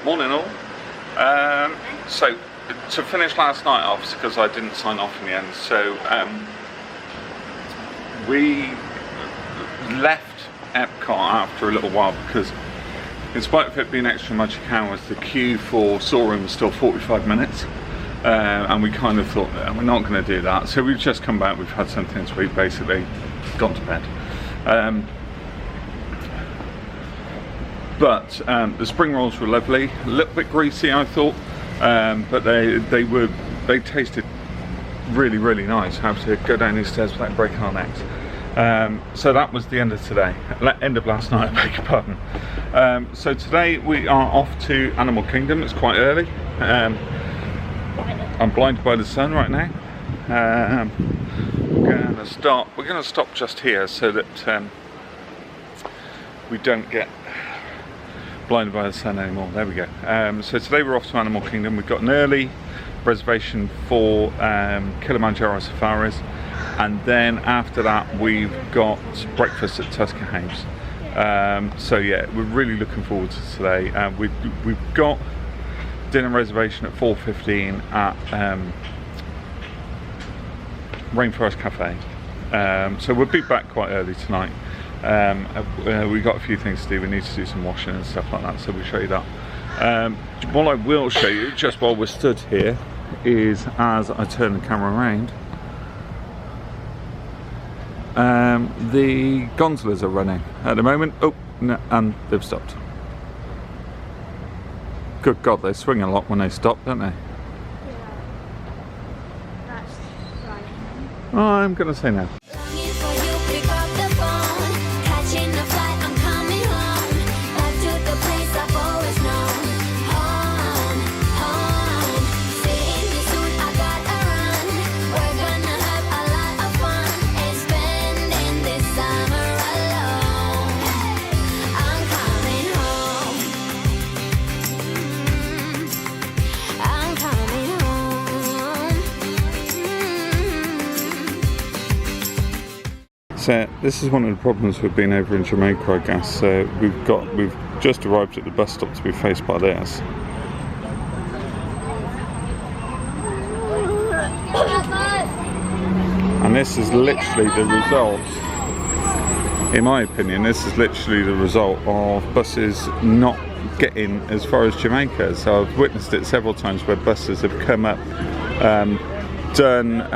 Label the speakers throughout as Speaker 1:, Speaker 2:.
Speaker 1: Morning all. So to finish last night off, because I didn't sign off in the end, so we left Epcot after a little while because in spite of it being extra magic hours, the queue for Soaring was still 45 minutes. And we kind of thought that we're not going to do that, so we've just come back, we've had something to eat, basically gone to bed. But the spring rolls were lovely, a little bit greasy I thought, but they tasted really nice. I have to go down these stairs without breaking our necks. So that was the end of today, end of last night, I beg your pardon. So today we are off to Animal Kingdom. It's quite early. I'm blinded by the sun right now. We're going to stop just here so that we don't get blinded by the sun anymore. There we go. So today we're off to Animal Kingdom. We've got an early reservation for Kilimanjaro safaris, and then after that we've got breakfast at Tusker House. So yeah, we're really looking forward to today. We've got dinner reservation at 4:15 at Rainforest Cafe. So we'll be back quite early tonight. We've got a few things to do. We need to do some washing and stuff like that, so we'll show you that. What I will show you, just while we're stood here, is as I turn the camera around, the gondolas are running at the moment. Oh, no, and they've stopped. Good God, they swing a lot when they stop, don't they?
Speaker 2: Yeah. That's right.
Speaker 1: I'm going to say no. So this is one of the problems with being over in Jamaica, I guess. So we've just arrived at the bus stop to be faced by this. And this is literally the result, in my opinion, this is literally the result of buses not getting as far as Jamaica. So I've witnessed it several times where buses have come up, done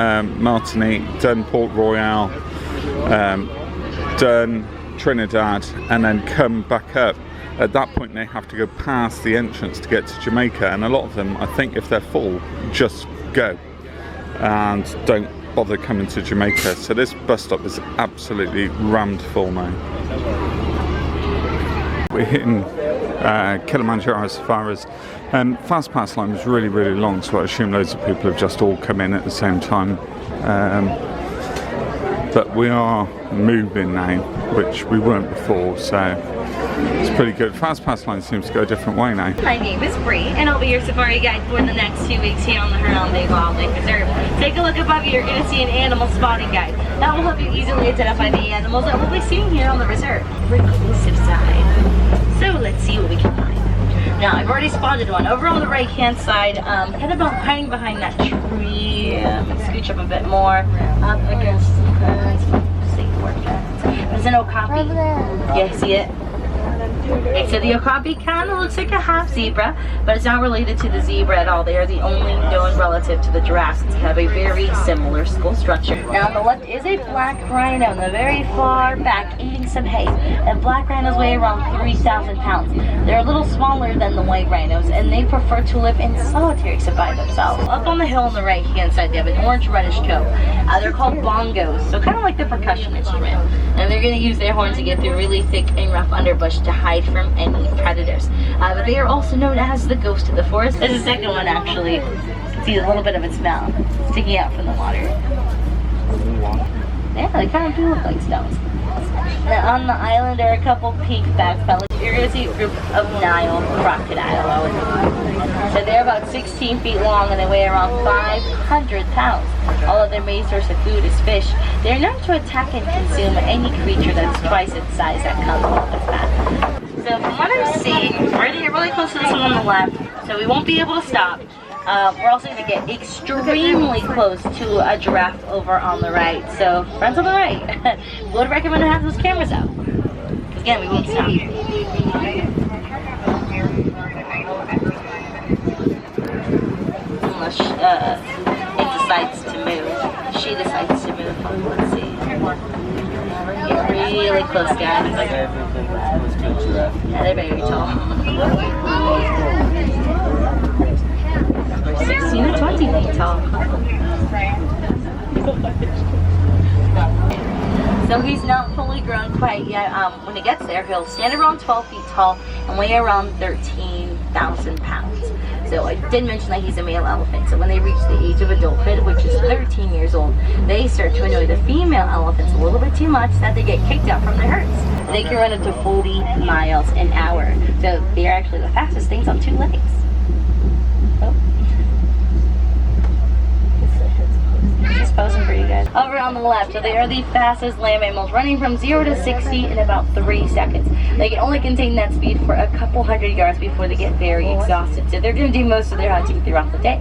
Speaker 1: Martinique, done Port Royal, done Trinidad, and then come back up. At that point they have to go past the entrance to get to Jamaica, and a lot of them, I think if they're full, just go and don't bother coming to Jamaica. So this bus stop is absolutely rammed full now. We're hitting Kilimanjaro safaris, and fast pass line was really long, so I assume loads of people have just all come in at the same time. But we are moving now, which we weren't before, so it's pretty good. Fast pass line seems to go a different way now.
Speaker 3: My name is Bree, and I'll be your safari guide for the next 2 weeks here on the Harambe Wildlife Reserve. Take a look above you, you're going to see an animal spotting guide. That will help you easily identify the animals that we'll be seeing here on the reserve. Reclusive side. So let's see what we can find. Now, I've already spotted one over on the right-hand side, kind of hiding behind that tree. Scooch up a bit more, up against the fence. See where there's an okapi. Yeah, see it? Okay, so the okapi kind of looks like a half zebra, but it's not related to the zebra at all. They are the only known relative to the giraffes. It's have a very similar skull structure. Now on the left is a black rhino in the very far back eating some hay. And black rhinos weigh around 3,000 pounds. They're a little smaller than the white rhinos, and they prefer to live in solitary except by themselves. Up on the hill on the right hand side they have an orange reddish coat. They're called bongos, so kind of like the percussion instrument. And they're going to use their horns to get through really thick and rough underbrush to hide from any predators. But they are also known as the ghost of the forest. There's a second one actually. You can see a little bit of its mouth sticking out from the water. Yeah, they kind of do look like stones. Now on the island are a couple pink-backed fellas. You're going to see a group of Nile crocodile. So they're about 16 feet long and they weigh around 500 pounds. All of their main source of food is fish. They're known to attack and consume any creature that's twice its size that comes off the fat. So from what I'm seeing, we're already really close to this one on the left, so we won't be able to stop. We're also going to get extremely close to a giraffe over on the right. So friends on the right, would recommend to have those cameras out. Because again, we won't stop. Unless it decides to move. She decides to move. Let's see. We're getting really close, guys. Yeah, they're very tall. 16 or 20 feet tall. So he's not fully grown quite yet. When he gets there, he'll stand around 12 feet tall and weigh around 13,000 pounds. So I did mention that he's a male elephant. So when they reach the age of adulthood, which is 13 years old, they start to annoy the female elephants a little bit too much that they get kicked out from their herds. They can run up to 40 miles an hour. So they're actually the fastest things on 2 legs. Oh. Just posing for you guys. Over on the left, so they are the fastest land mammals, running from 0 to 60 in about 3 seconds. They can only contain that speed for a couple hundred yards before they get very exhausted. So they're going to do most of their hunting throughout the day.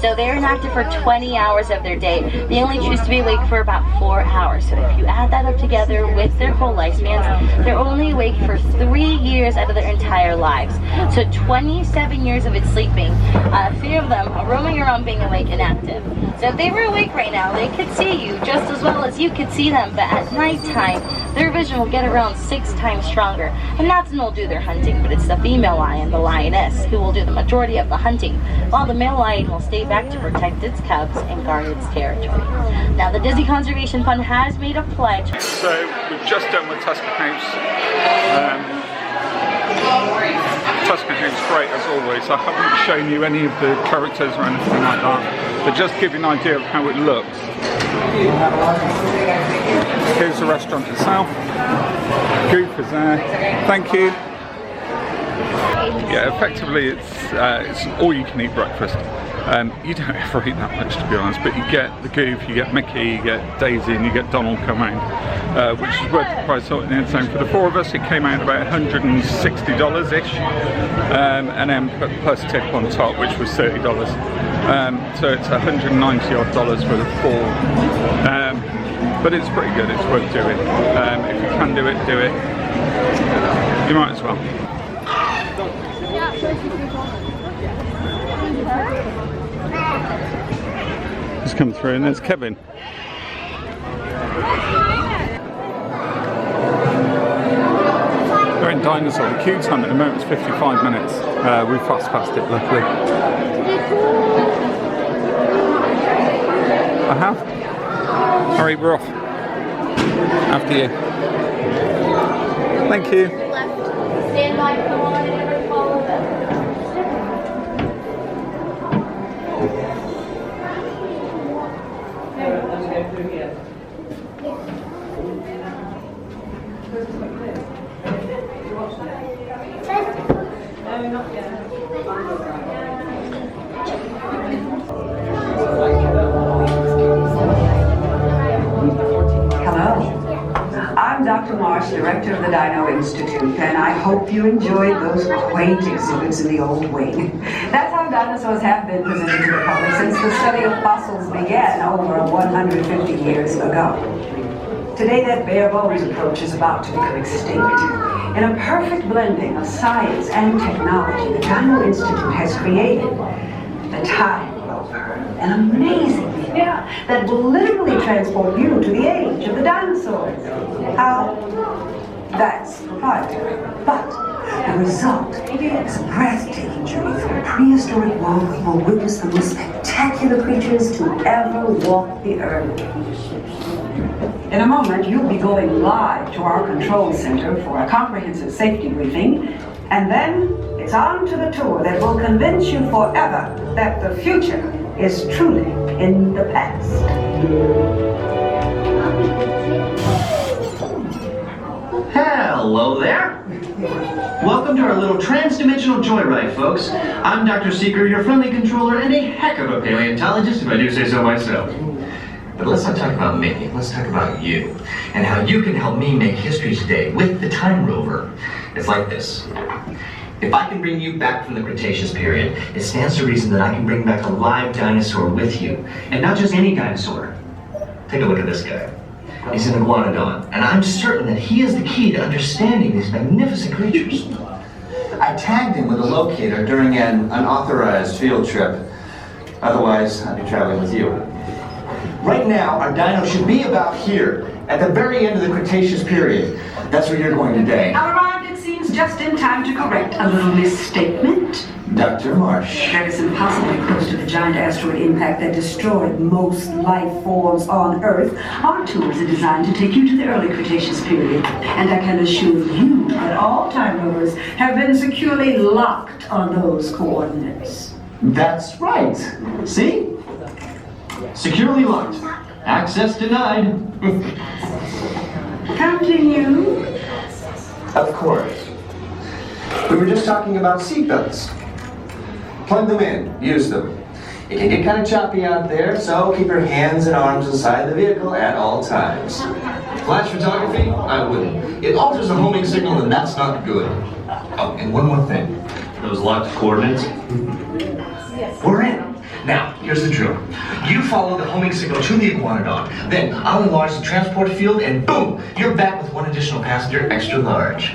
Speaker 3: So they're inactive for 20 hours of their day. They only choose to be awake for about 4 hours. So if you add that up together with their full lifespans, they're only awake for 3 years out of their entire lives. So 27 years of it sleeping, 3 of them are roaming around being awake and active. So if they were awake right now, they could see you just as well as you could see them. But at nighttime, their vision will get around 6 times stronger. And that's when they'll do their hunting. But it's the female lion, the lioness, who will do the majority of the hunting, while the male lion will stay back to protect its cubs and guard its territory. Now, the Disney Conservation Fund has made a pledge.
Speaker 1: So we've just done with Tusker House. Tusker House, great as always. I haven't shown you any of the characters or anything like that, but just to give you an idea of how it looks. Here's the restaurant itself. Goof is there. Thank you. Yeah, effectively it's all-you-can-eat breakfast. You don't ever eat that much, to be honest, but you get the Goof, you get Mickey, you get Daisy, and you get Donald come round, which is worth the price of it. So for the 4 of us, it came out about $160-ish, and then plus tip on top, which was $30. So it's $190 odd for the 4. But it's pretty good, it's worth doing. If you can do it, do it. You might as well. Just come through, and there's Kevin. We're in Dinosaur. The queue time at the moment is 55 minutes. We fast passed it, luckily. I have. Hurry, we're off. After you. Thank you.
Speaker 3: Stand by for the one and never follow them.
Speaker 4: Hello, I'm Dr. Marsh, Director of the Dino Institute, and I hope you enjoyed those quaint exhibits in the old wing. That's how dinosaurs have been presented to the public since the study of fossils began over 150 years ago. Today, that bare bones approach is about to become extinct. In a perfect blending of science and technology, the Dino Institute has created the Time Rover, an amazing mirror that will literally transport you to the age of the dinosaurs. How? That's proprietary. But the result is a breathtaking journey through a prehistoric world where you will witness the most spectacular creatures to ever walk the earth. In a moment, you'll be going live to our control center for a comprehensive safety briefing, and then it's on to the tour that will convince you forever that the future is truly in the past.
Speaker 5: Hello there. Welcome to our little trans-dimensional joyride, folks. I'm Dr. Seeker, your friendly controller, and a heck of a paleontologist, if I do say so myself. But let's not talk about me. Let's talk about you, and how you can help me make history today with the Time Rover. It's like this. If I can bring you back from the Cretaceous period, it stands to reason that I can bring back a live dinosaur with you, and not just any dinosaur. Take a look at this guy. He's an iguanodon, and I'm certain that he is the key to understanding these magnificent creatures.
Speaker 6: I tagged him with a locator during an unauthorized field trip. Otherwise, I'd be traveling with you. Right now, our dino should be about here, at the very end of the Cretaceous period. That's where you're going today.
Speaker 4: I arrived, it seems, just in time to correct a little misstatement.
Speaker 6: Dr. Marsh.
Speaker 4: That is impossibly close to the giant asteroid impact that destroyed most life forms on Earth. Our tours are designed to take you to the early Cretaceous period, and I can assure you that all time rovers have been securely locked on those coordinates.
Speaker 6: That's right. See? Securely locked. Access denied.
Speaker 4: Continue.
Speaker 6: Of course. We were just talking about seatbelts. Plug them in. Use them. It can get kind of choppy out there, so keep your hands and arms inside the vehicle at all times.
Speaker 5: Flash photography? I wouldn't. It alters the homing signal, and that's not good. Oh, and one more thing. Those locked coordinates? We're in. Now, here's the drill. You follow the homing signal to the iguanodon. Then I'll enlarge the transport field, and boom! You're back with one additional passenger, extra large.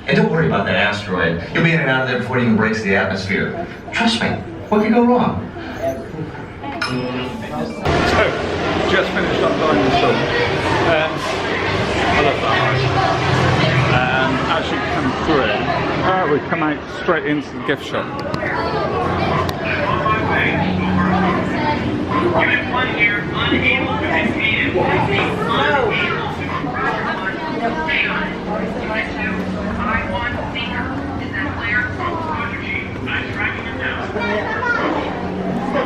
Speaker 5: And don't worry about that asteroid. You'll be in and out of there before it even breaks the atmosphere. Trust me, what could go wrong?
Speaker 1: So, just finished up dinosaur. I love that. Actually come through. We come out straight into the gift shop.
Speaker 7: Unit 1 here, unable to be seated. I1 Seeker. Is that clear? Roger, Chief. I'm tracking it down.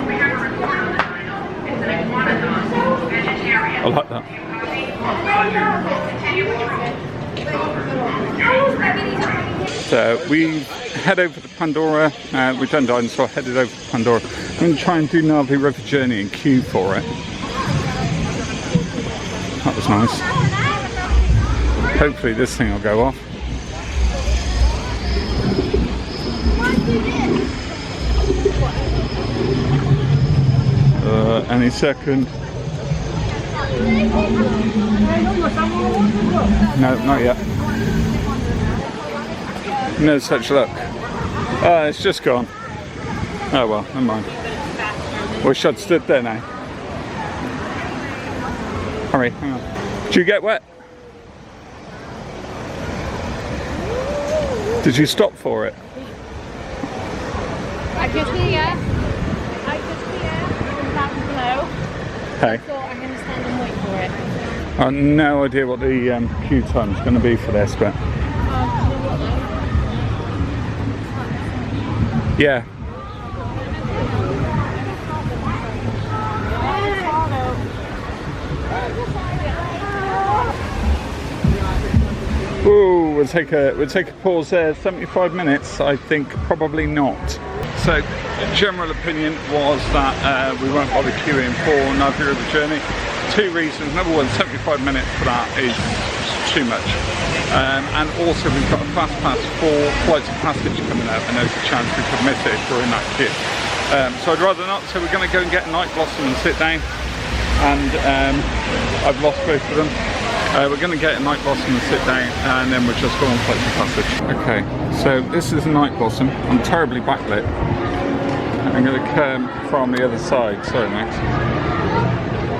Speaker 7: We have a report on the dino. It's an iguanodon, vegetarian.
Speaker 1: I like that.
Speaker 7: Roger. Continue patrol.
Speaker 1: So we head over to Pandora. We've done dinosaur, headed over to Pandora. I'm going to try and do Navi River Journey and queue for it. That was nice. Hopefully this thing will go off. Any second. No, not yet. No such luck. It's just gone. Oh well, never mind. Wish I'd stood there now. Hurry, hang on. Did you get wet? Did you stop for it?
Speaker 2: I could hear. I could hear from down below.
Speaker 1: Hey.
Speaker 2: I thought I'm going to stand and wait for it.
Speaker 1: I've no idea what the queue time's going to be for this, but yeah. Ooh, we'll take a pause there. 75 minutes, I think probably not. So, general opinion was that we won't bother queuing for Navi River Journey. Two reasons. Number one, 75 minutes for that is too much. And also we've got a fast pass for Flights of Passage coming out, and there's a chance we could miss it if we're in that queue. So I'd rather not. So we're going to go and get a night blossom and sit down. And I've lost both of them. We're going to get a night blossom and sit down, and then we'll just go on Flights of Passage. Okay, so this is a night blossom. I'm terribly backlit. I'm going to come from the other side. Sorry, Max.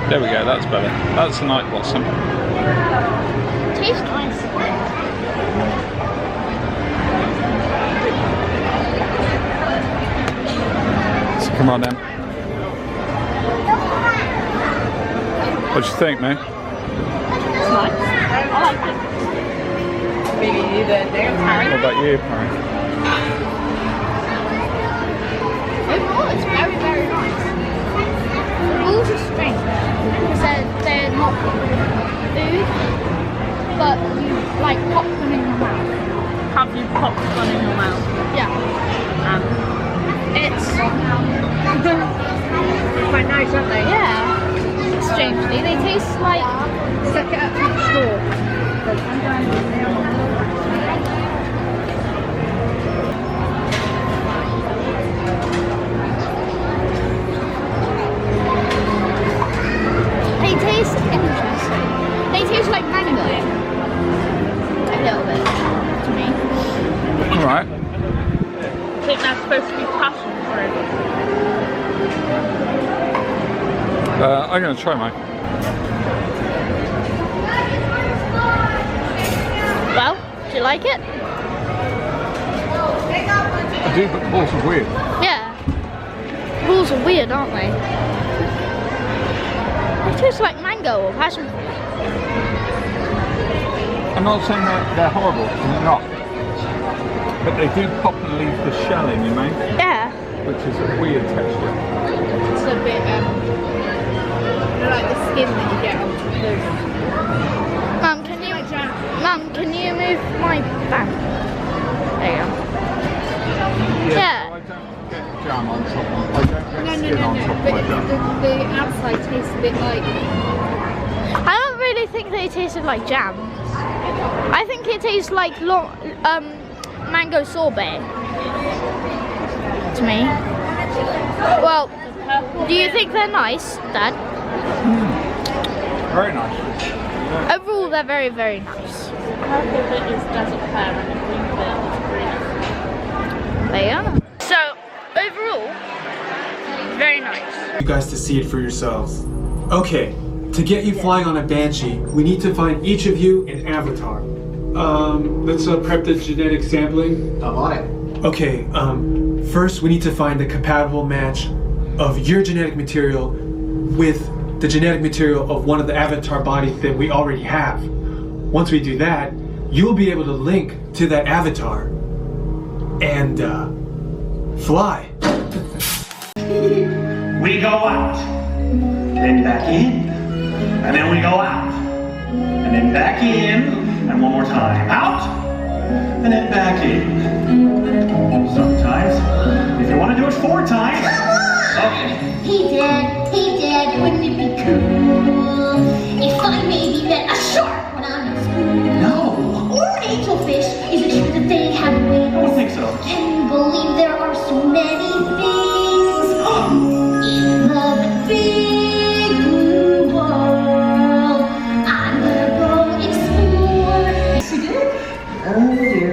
Speaker 1: There we go, that's better. That's a night blossom.
Speaker 2: Tastes nice.
Speaker 1: So come on then. What do you think, mate?
Speaker 3: It's nice. I like it. Maybe the damn time.
Speaker 1: What about you, Harry?
Speaker 2: Overall, it's very, very nice. The rules are strange because they're not food, but you like pop them in your mouth. quite nice, aren't they? Yeah. Strangely, they taste like stuck it up to the straw. They taste interesting. They taste like mango. A little bit, to me.
Speaker 1: Alright.
Speaker 2: I think that's supposed to be passion fruit.
Speaker 1: I'm going to try mine.
Speaker 2: Well, do you like it?
Speaker 1: I do, but the balls are weird.
Speaker 2: Yeah. Balls are weird, aren't they? It tastes like mango or passion fruit.
Speaker 1: I'm not saying that they're horrible, they're not. But they do pop and leave the shell in your mouth. Yeah. Which is a weird texture.
Speaker 2: It's a bit, you know, like the skin that you get on those. Mum, can you move my bag? There you go. Yeah.
Speaker 1: So I don't get jam on top of I don't get skin on top of my jam.
Speaker 2: The outside tastes a bit like... I don't really think they tasted like jam. I think it tastes like mango sorbet to me. Well, do you think they're nice, Dad?
Speaker 1: Very nice. Yeah.
Speaker 2: Overall, they're very, very nice.
Speaker 8: The purple bit is desert pear and the green bit is green.
Speaker 2: They are. So, overall, very nice.
Speaker 9: You guys to see it for yourselves. Okay, to get you flying on a Banshee, we need to find each of you an avatar. Let's prep the genetic sampling.
Speaker 6: I'm on it.
Speaker 9: Okay, first we need to find the compatible match of your genetic material with the genetic material of one of the avatar bodies that we already have. Once we do that, you'll be able to link to that avatar and fly.
Speaker 10: We go out, then back in, and then we go out, and then back in, and one more time, out, and then back in. Sometimes, if you want to do it 4 times, okay.
Speaker 11: Hey Dad, wouldn't it be cool if I maybe met a shark when I'm in school?
Speaker 10: No.
Speaker 11: Or an angelfish? Is it true that they have wings?
Speaker 10: I don't think so.
Speaker 11: Can you believe there are so many things in the big blue world? I'm gonna go explore. Yes, you did? Oh dear.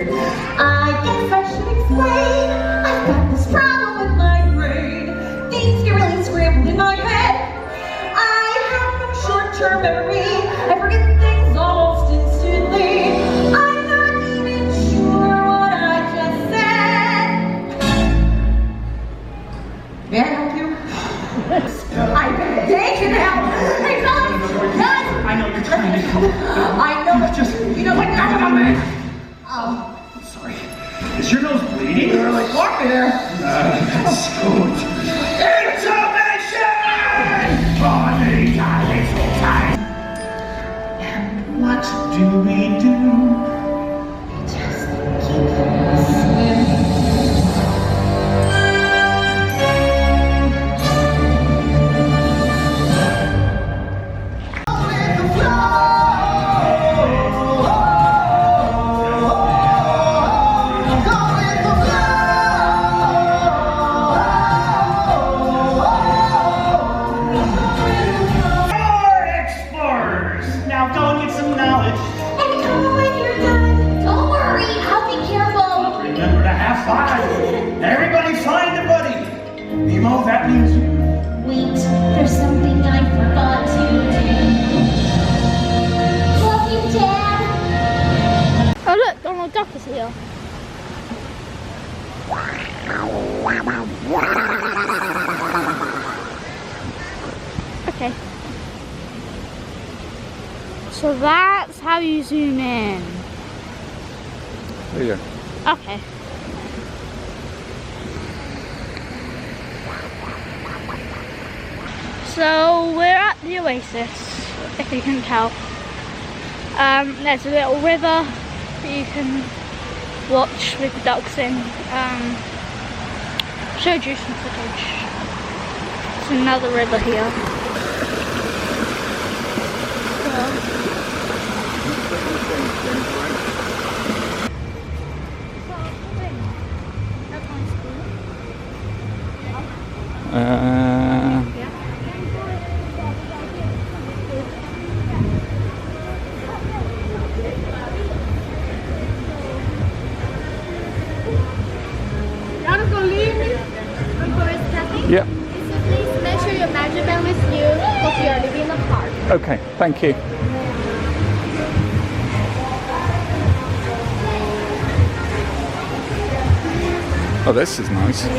Speaker 11: I guess I should explain. I've got this problem with my brain. Things get really scrambled in my head. I have no short-term memory. I forget things almost instantly. I'm not even sure what I just said. May I help you? I beg you to help. Hey, fellas,
Speaker 10: I know you're trying to help.
Speaker 11: I know, but
Speaker 10: Just, let go of me.
Speaker 11: oh,
Speaker 10: I'm sorry. Is your nose bleeding?
Speaker 11: you're like, walk me there.
Speaker 10: That's good. What do we do?
Speaker 11: Just keep swimming.
Speaker 10: Now go and get some knowledge.
Speaker 11: And come when you're done. Don't worry, I'll be careful.
Speaker 10: Remember to have fun. Everybody find a buddy. Nemo, that means
Speaker 11: Wait, there's something I forgot to do. Love you, Dad.
Speaker 2: Oh look, Donald Duck is here. Okay. So that's how you zoom in.
Speaker 1: There you go.
Speaker 2: Okay. So we're at the oasis, if you can tell. There's a little river that you can watch with the ducks in. Showed you some footage. There's another river here. Rainforest Cafe?
Speaker 1: Yep.
Speaker 2: So please make sure your measurement with you because you are leaving the park.
Speaker 1: Okay, thank you. Oh, this is nice.
Speaker 2: This is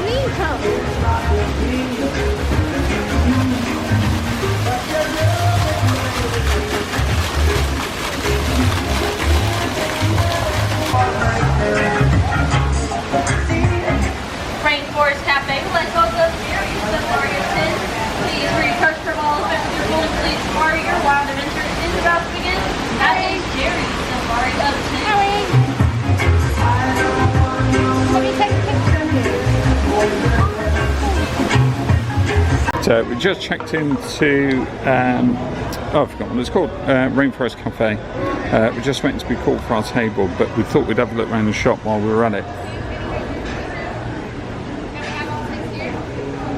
Speaker 2: neat.
Speaker 3: Rainforest Cafe, let's welcome Jerry Safari in. Please refresh for all of your gold please Safari. Your wild adventure is about to begin. That is Jerry Safari of 10.
Speaker 2: Let me take a picture of you.
Speaker 1: So we just checked into, I forgot what it's called, Rainforest Cafe. We just went to be called for our table, but we thought we'd have a look around the shop while we were at it.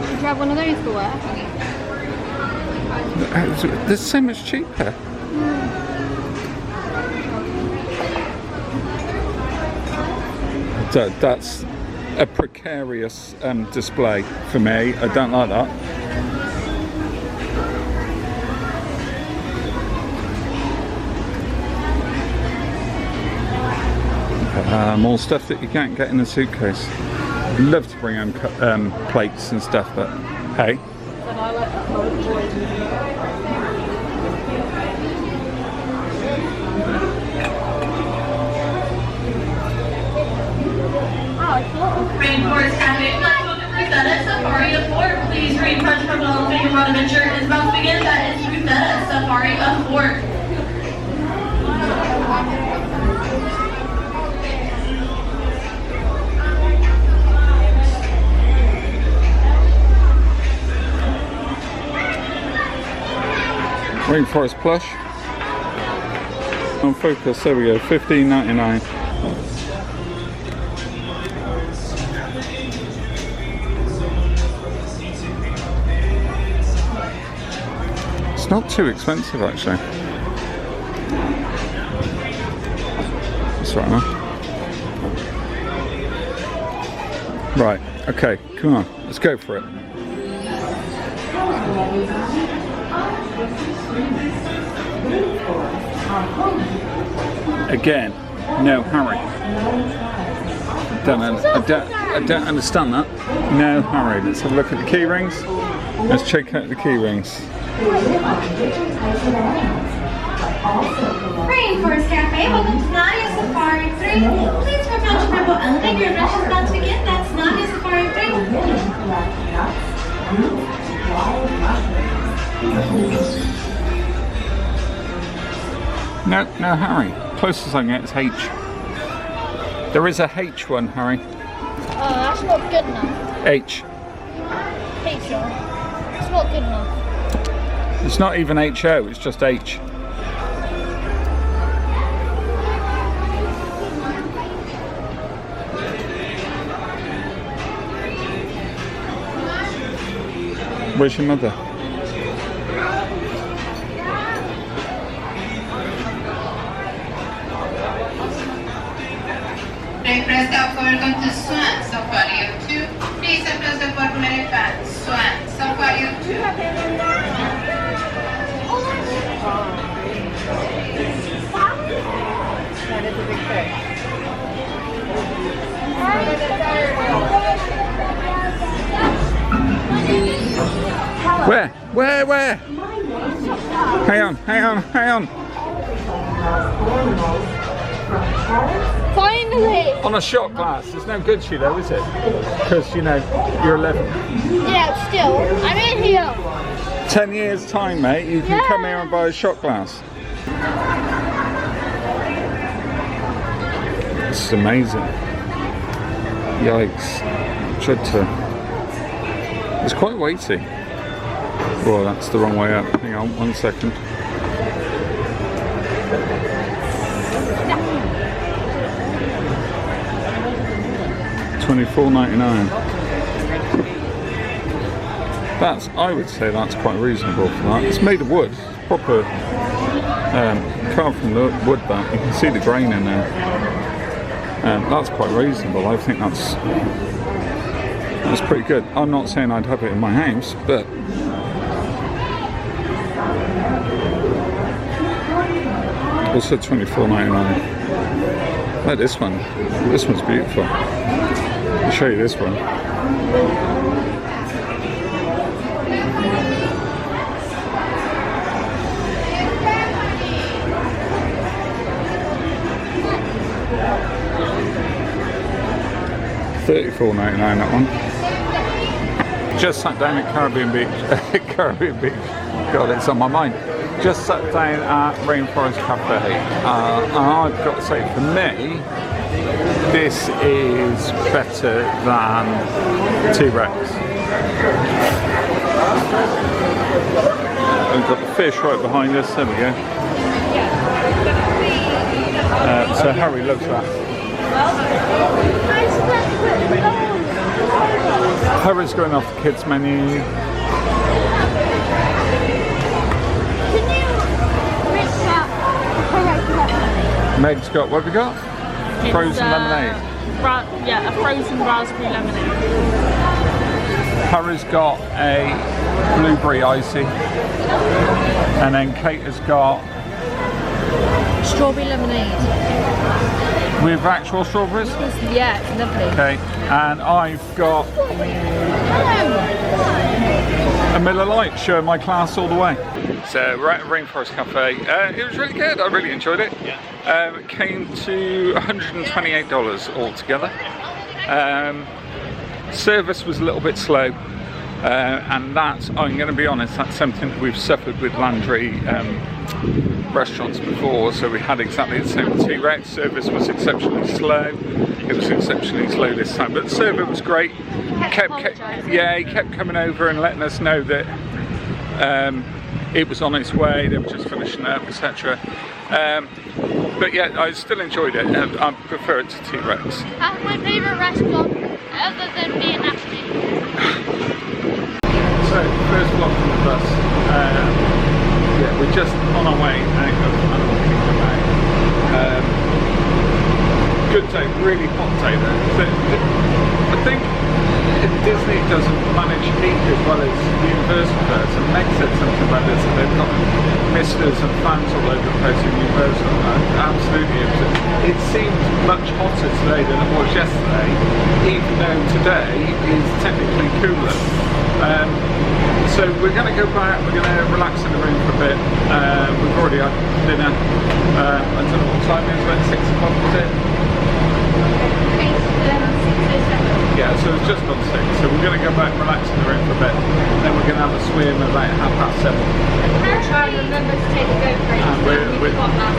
Speaker 2: Would you have one of those for work?
Speaker 1: They're so much cheaper. So that's a precarious display for me. I don't like that. More stuff that you can't get in a suitcase. I'd love to bring home plates and stuff, but hey.
Speaker 3: Rainforest Cafe, let's welcome Ruthetta Safari of 4. Please refresh for all of your wild adventure is about to begin. That is Ruthetta Safari of 4.
Speaker 1: Rainforest plush. On focus, there we go, $15.99. It's not too expensive actually. That's right enough. Right, okay, come on, let's go for it. Again, no hurry. I don't understand that. No hurry. Let's have a look at the key rings. Let's check out the key rings.
Speaker 11: Rainforest Cafe, welcome to Nadia Safari 3. Please approach the purple elevator. Your rush is about to begin. That's Nadia Safari 3.
Speaker 1: No hurry. Closest I can get is H. There is a H one, Harry.
Speaker 2: Oh, that's not good enough.
Speaker 1: H.
Speaker 2: It's not good enough.
Speaker 1: It's not even HO, it's just H. Where's your mother?
Speaker 12: Rainforest Cafe, welcome to Swan Safari of 2. Please approach the purple elephant. Swan Safari of 2.
Speaker 8: That is a big fish.
Speaker 1: Where? Hang on.
Speaker 2: Finally!
Speaker 1: On a shot glass. It's no good to you though, is it? Because, you know, you're 11.
Speaker 2: Yeah, still. I'm in here.
Speaker 1: 10 years time, mate, you can come here and buy a shot glass. This is amazing. Yikes. Tried to It's quite weighty. Oh, that's the wrong way up. Hang on, 1 second. $24.99. That's, I would say that's quite reasonable for that. It's made of wood, it's proper carved from the wood. That you can see the grain in there. That's quite reasonable. I think that's pretty good. I'm not saying I'd have it in my house, but also $24.99. Like this one. This one's beautiful. I'll show you this one. $34.99 that one. Just sat down at Caribbean Beach. Caribbean Beach. God, it's on my mind. Just sat down at Rainforest Cafe. And I've got to say, for me, this is better than T-Rex. We've got the fish right behind us. There we go. So Harry loves that. Harry's going off the kids menu. Meg's got, what have we got? Frozen lemonade.
Speaker 8: Yeah, a frozen raspberry lemonade.
Speaker 1: Harry's got a blueberry icy. And then Kate has got
Speaker 8: Strawberry lemonade.
Speaker 1: with actual strawberries.
Speaker 8: Yeah, it's lovely.
Speaker 1: Okay, and I've got a Miller Lite, showing my class all the way. So we're at Rainforest Cafe. It was really good. I really enjoyed it. It came to $128 altogether. Service was a little bit slow, and that's, I'm going to be honest, that's something that we've suffered with Landry restaurants before. So we had exactly the same with T-Rex. Service was exceptionally slow. It was exceptionally slow this time, but the server was great. He kept coming over and letting us know that it was on its way, they were just finishing up, etc. But yeah, I still enjoyed it, and I prefer it to T-Rex.
Speaker 2: That's my favourite restaurant, other than me and Ashley.
Speaker 1: So, first vlog from the bus. Yeah, we're just on our way out of Animal Kingdom now. Good day, really hot day though. I think Disney doesn't manage heat as well as Universal does, and Meg said something about this, that they've got misters and fans all over the place in Universal. Absolutely, it seems much hotter today than it was yesterday, even though today is technically cooler. So we're going to go back, we're going to relax in the room for a bit. We've already had dinner. I don't know what time it is, about 6 o'clock, was it? Yeah, so it's just on 6, so we're going to go back and relax in the room for a bit, and then we're going to have a swim at like 7:30.
Speaker 3: We'll try to remember to take the GoPro.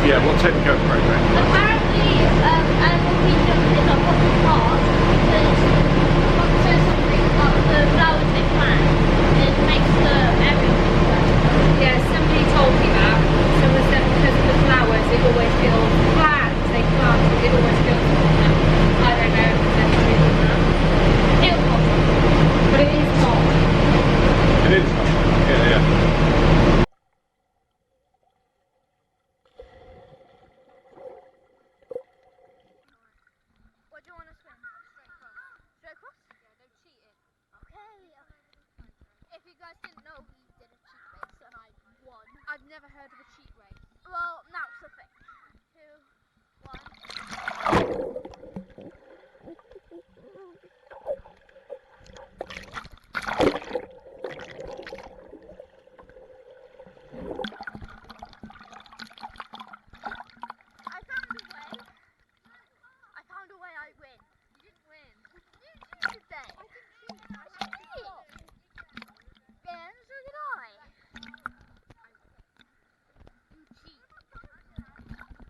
Speaker 1: Yeah, we'll take the GoPro back.
Speaker 2: Apparently, Animal Kingdom is a proper park because the flowers they plant, it makes the everything.
Speaker 3: Yeah, somebody told me that. Someone said because of the flowers, it always feels plants. They plant, it always feels. I don't know if there's a reason for that.
Speaker 2: It's hot.
Speaker 3: But it is hot.
Speaker 1: It is hot. Yeah.
Speaker 2: What do you want to swim? Straight across. Straight across? Yeah, no cheating. Okay. If you guys didn't know, we did a cheat race and I won. I've never heard of a cheat race. Well, now it's a thing. 2, 1.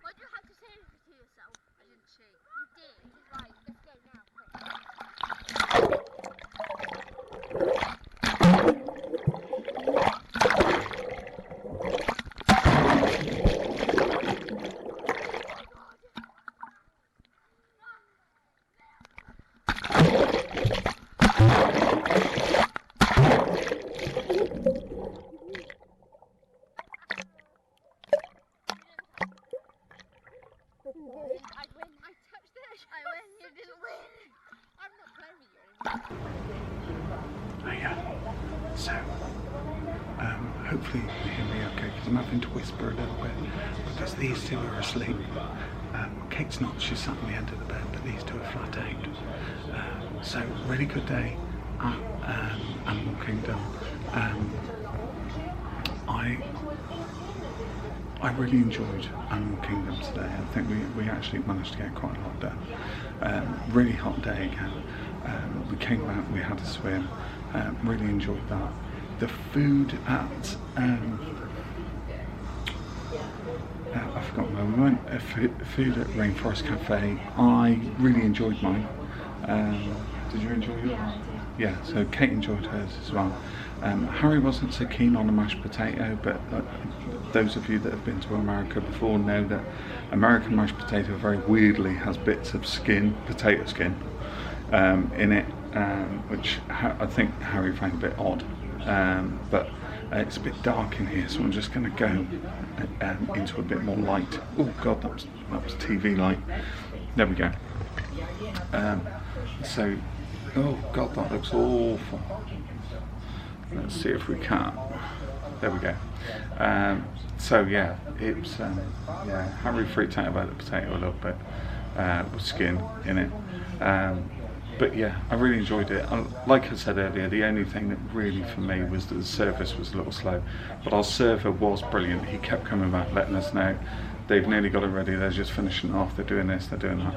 Speaker 2: What do you have to say to yourself? I didn't cheat.
Speaker 1: hopefully you can hear me okay, because I'm having to whisper a little bit because these two are asleep. Kate's not, she's sat on the end of the bed, but these two are flat out. So really good day at Animal Kingdom. I really enjoyed Animal Kingdom today. I think we actually managed to get quite a lot done. Really hot day again. We came back, we had a swim. Really enjoyed that. The food at I forgot where we went. Food at Rainforest Cafe. I really enjoyed mine. Did you enjoy yours? Yeah, so Kate enjoyed hers as well. Harry wasn't so keen on a mashed potato, but those of you that have been to America before know that American mashed potato very weirdly has bits of skin, potato skin, in it, which I think Harry found a bit odd. But it's a bit dark in here, so I'm just going to go into a bit more light. Oh God, that was TV light. There we go. So, oh God, that looks awful. Let's see if we can. There we go. So yeah, it's Harry freaked out about the potato a little bit with skin in it. But yeah, I really enjoyed it. Like I said earlier, the only thing that really for me was that the service was a little slow, but our server was brilliant. He kept coming back, letting us know they've nearly got it ready, they're just finishing off, they're doing this, they're doing that.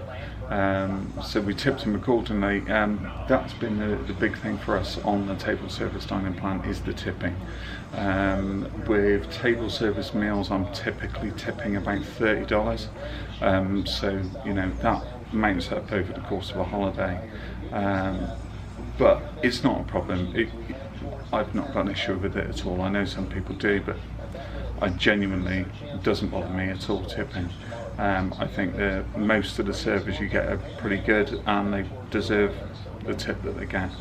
Speaker 1: So we tipped him accordingly. That's been the big thing for us on the table service dining plan, is the tipping. With table service meals, I'm typically tipping about $30. So, you know, that mounts up over the course of a holiday. But it's not a problem. I've not got an issue with it at all. I know some people do, but I genuinely, it doesn't bother me at all tipping. I think that most of the servers you get are pretty good and they deserve the tip that they get.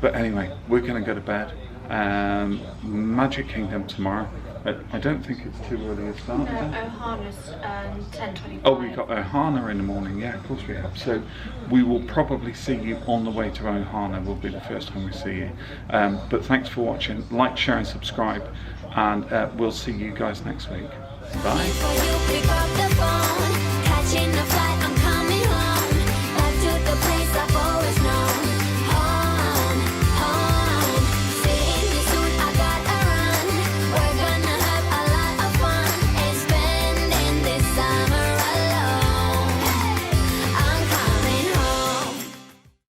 Speaker 1: But anyway, we're going to go to bed. Magic Kingdom tomorrow. I don't think it's too early to start.
Speaker 3: No, Ohana's 10:25.
Speaker 1: Oh, we've got Ohana in the morning. Yeah, of course we have. So we will probably see you on the way to Ohana. Will be the first time we see you. But thanks for watching. Like, share and subscribe, and we'll see you guys next week. Bye.